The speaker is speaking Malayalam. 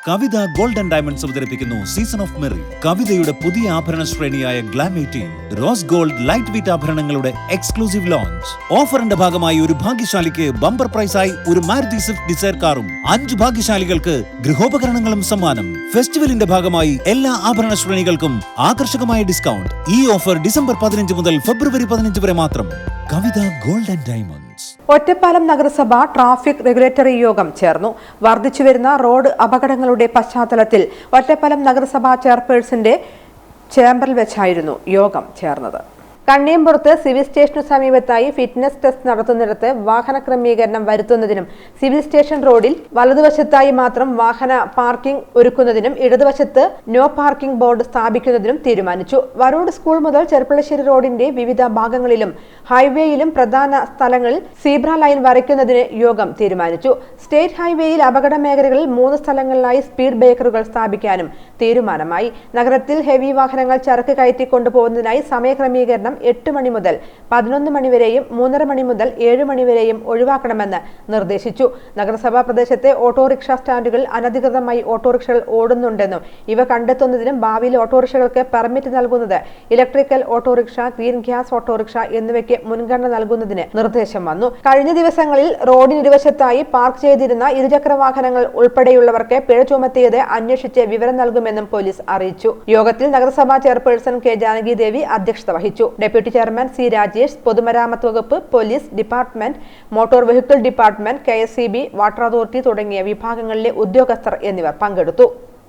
കവിത ഗോൾഡ് ആൻഡ് ഡയമണ്ട്സ് അവതരിപ്പിക്കുന്നു സീസൺ ഓഫ് മെറി. കവിതയുടെ പുതിയ ആഭരണ ശ്രേണിയായ glam 18 rose gold light weight ആഭരണങ്ങളുടെ എക്സ്ക്ലൂസീവ് ലോഞ്ച്. ഓഫറിന്റെ ഭാഗമായി ഒരു ഭാഗ്യശാലിക്ക് ബമ്പർ പ്രൈസായി ഒരു മാരുതി സ്വിഫ്റ്റ് ഡിസയർ കാറും 5 ഭാഗ്യശാലികൾക്ക് ഗൃഹോപകരണങ്ങളും സമ്മാനം. ഫെസ്റ്റിവലിന്റെ ഭാഗമായി എല്ലാ ആഭരണ ശ്രേണികൾക്കും ആകർഷകമായ ഡിസ്കൗണ്ട്. ഈ ഓഫർ ഡിസംബർ 15 മുതൽ ഫെബ്രുവരി 15 വരെ മാത്രം. കവിത ഗോൾഡ് ആൻഡ് ഡയമണ്ട്സ്. ഒറ്റപ്പാലം നഗരസഭ ട്രാഫിക് റെഗുലേറ്ററി യോഗം ചേർന്നു. വർദ്ധിച്ചുവരുന്ന റോഡ് അപകടങ്ങളുടെ പശ്ചാത്തലത്തിൽ ഒറ്റപ്പാലം നഗരസഭാ ചെയർപേഴ്സന്റെ ചേംബറിൽ വെച്ചായിരുന്നു യോഗം ചേർന്നത്. കണ്ണിയമ്പുറത്ത് സിവിൽ സ്റ്റേഷനു സമീപത്തായി ഫിറ്റ്നസ് ടെസ്റ്റ് നടത്തുന്നിടത്ത് വാഹന ക്രമീകരണം വരുത്തുന്നതിനും സിവിൽ സ്റ്റേഷൻ റോഡിൽ വലതുവശത്തായി മാത്രം വാഹന പാർക്കിംഗ് ഒരുക്കുന്നതിനും ഇടതുവശത്ത് നോ പാർക്കിംഗ് ബോർഡ് സ്ഥാപിക്കുന്നതിനും തീരുമാനിച്ചു. വരോട് സ്കൂൾ മുതൽ ചെർപ്പളശ്ശേരി റോഡിന്റെ വിവിധ ഭാഗങ്ങളിലും ഹൈവേയിലും പ്രധാന സ്ഥലങ്ങളിൽ സീബ്ര ലൈൻ വരയ്ക്കുന്നതിന് യോഗം തീരുമാനിച്ചു. സ്റ്റേറ്റ് ഹൈവേയിൽ അപകട മേഖലകളിൽ 3 സ്ഥലങ്ങളിലായി സ്പീഡ് ബ്രേക്കറുകൾ സ്ഥാപിക്കാനും തീരുമാനമായി. നഗരത്തിൽ ഹെവി വാഹനങ്ങൾ ചരക്ക് കയറ്റിക്കൊണ്ടുപോകുന്നതിനായി സമയക്രമീകരണം 8 മണി മുതൽ 11 മണി വരെയും 3:30 മണി മുതൽ 7 മണി വരെയും ഒഴിവാക്കണമെന്ന് നിർദ്ദേശിച്ചു. നഗരസഭാ പ്രദേശത്തെ ഓട്ടോറിക്ഷ സ്റ്റാൻഡുകളിൽ അനധികൃതമായി ഓട്ടോറിക്ഷകൾ ഓടുന്നുണ്ടെന്നും ഇവ കണ്ടെത്തുന്നതിനും ഭാവിയിൽ ഓട്ടോറിക്ഷകൾക്ക് പെർമിറ്റ് നൽകുന്നത് electrical autorickshaw, green gas autorickshaw എന്നിവയ്ക്ക് മുൻഗണന നൽകുന്നതിന് നിർദ്ദേശം വന്നു. കഴിഞ്ഞ ദിവസങ്ങളിൽ റോഡിനിരുവശത്തായി പാർക്ക് ചെയ്തിരുന്ന ഇരുചക്ര വാഹനങ്ങൾ ഉൾപ്പെടെയുള്ളവർക്ക് പിഴ ചുമത്തിയത് അന്വേഷിച്ച് വിവരം നൽകുമെന്നും പോലീസ് അറിയിച്ചു. യോഗത്തിൽ നഗരസഭാ ചെയർപേഴ്സൺ കെ ജാനകി ദേവി അധ്യക്ഷത വഹിച്ചു. ഡെപ്യൂട്ടി ചെയർമാൻ സി രാജേഷ്, പൊതുമരാമത്ത് വകുപ്പ്, police department, motor vehicle department, KSEB, water authority തുടങ്ങിയ വിഭാഗങ്ങളിലെ ഉദ്യോഗസ്ഥർ എന്നിവർ പങ്കെടുത്തു.